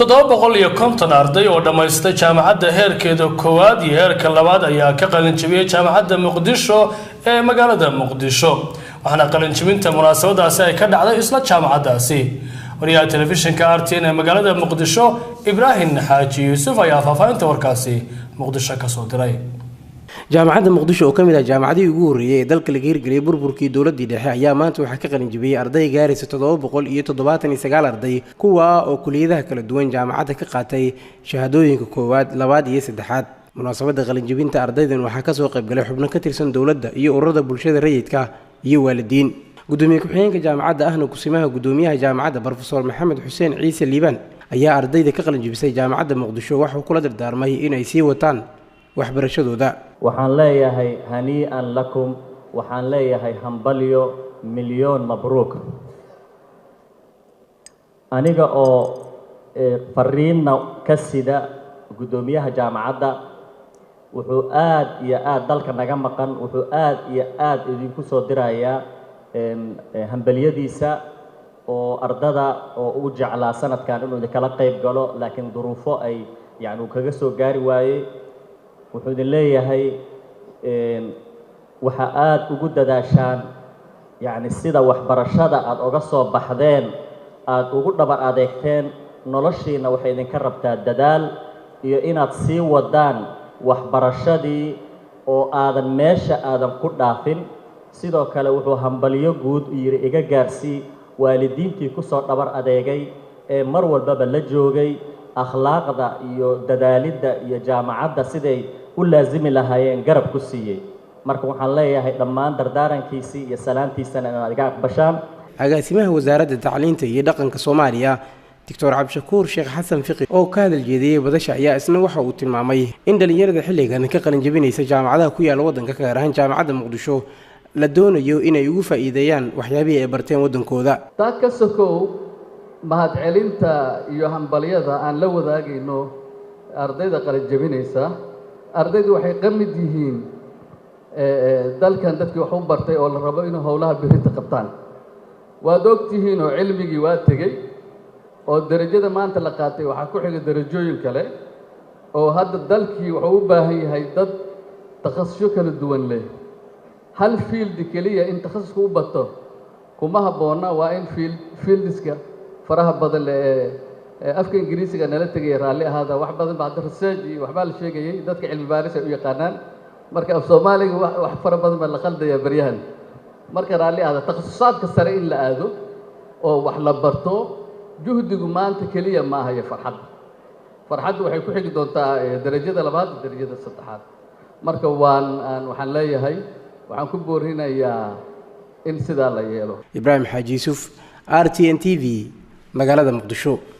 750 arday oo dhamaystay jaamacadda heerkeeda koowaad iyo heerka labaad ayaa ka qalin jabiyay jaamacadda Muqdisho ee magaalada Muqdisho waxaana qalin jabinta munaasabadaasi ay ka dhacday isla jaamacaddaasi wariyaha telefishinka RTN ee magaalada Muqdisho Ibrahim Xaaji Yuusuf ayaa faafahinta warkaasi Muqdisho ka soo diray jaamacadda Muqdisho oo kamid ah jaamacadii ugu horeeyay ee dalka laga hirgeliyay burburkii dawladda dhexe ayaa maanta waxa ka qalin jabiyay arday gaaraysa 779 arday kuwa oo kuliyadaha kala duwan jaamacadda ka qaatay shahaadooyinka koowaad labaad iyo saddexaad munaasabadda qalin jabinta ardaydan waxa ka soo qayb galay xubno ka tirsan dawladda iyo ururada bulshada rayidka iyo waalidiin gudoomiye ku-xigeenka jaamacadda ahna kusimaha gudoomiyaha jaamacadda Professor Maxamed Xuseen Ciise Liibaan ayaa ardayda ka qalin jabisay jaamacadda Muqdisho waxa uu kula dardaarmay in ay sii wataan waxbarashadooda waxaan leeyahay hanii'an lakum waxaan leeyahay hambalyo milyoon mabruuk aniga oo fariinna ka sida gudoomiyaha jaamacadda wuxuu aad iyo aad dalka naga maqan wuxuu aad iyo aad idinku soo dirayaa hambaliyadiisa oo ardada oo uu jeclaa sanadkan inuu kala qayb galo laakiin duruufo ay yaani kaga soo gaari waayay wuxuu idin leeyahay waxa aad ugu dadaashaan yaani sida waxbarashada aad uga soo baxdeen aad ugu dhabar adeegteen noloshiina waxay idinka rabtaa dadaal iyo inaad sii wadaan waxbarashadii oo aadan meesha aadan ku dhaafin sidoo kale wuxuu hambaliyo guud yiri iga gaarsii waalidiintii ku soo dhabar adeegay ee mar walba la joogay akhlaaqda iyo dadaalida iyo jaamacadda siday u laazimi lahaayeen garab ku siiyay marka waxaan leeyahay dhammaan dardaarankiisii iyo salaantiisana inaad iga aqbashaan agaasimaha wasaaradda tacliinta iyo dhaqanka Soomaaliya Dr. Cabdishakuur Sheekh Xasan Fiqi oo ka hadal jeediyay badasha ayaa isna waxa uu tilmaamay in dhalinyarada xilligan ka qalin jabinaysa jaamacadaha ku yaal wadanka ka gaar ahaan jaamacadda Muqdisho la doonayo inay ugu faa'iideeyaan waxyaabihii ay barteen wadankooda taa ka sokow mahad celinta iyo hambaliyada aan la wadaagayno ardayda qalin jabinaysa ardaydu waxay qamid yihiin dalkan dadkii wax u bartay oo la rabo inuu howlaha birinta qabtaan waad ogtihiin oo cilmigii waa tegay oo darajada maanta la qaatay waxa ku xiga darajooyin kale oo hadda dalkii wuxuu u baahan yahay dad takhasusyo kala duwan leh hal field kaliya in takhasusku u bato kuma haboona waa in fieldiska faraha badan ee afka Ingiriisiga nala tagay raali ahaada wax badan baad research iyo waxba la sheegayay dadka cilmi baaris ay u yaqaanaan marka af Soomaaliga wax fara badan baa la qaldaya baryahan marka raali ahaada takhasusaadka sare in la aado oo wax la barto juhdigu maanta kaliya ma aha farxaddu waxay ku xigi doontaa darajada labaad iyo darajada saddexaad marka waxaan leeyahay waxaan ku boorinayaa in sida la yeelo Ibrahim Xaaji Yuusuf RTN TV magaalada Muqdisho.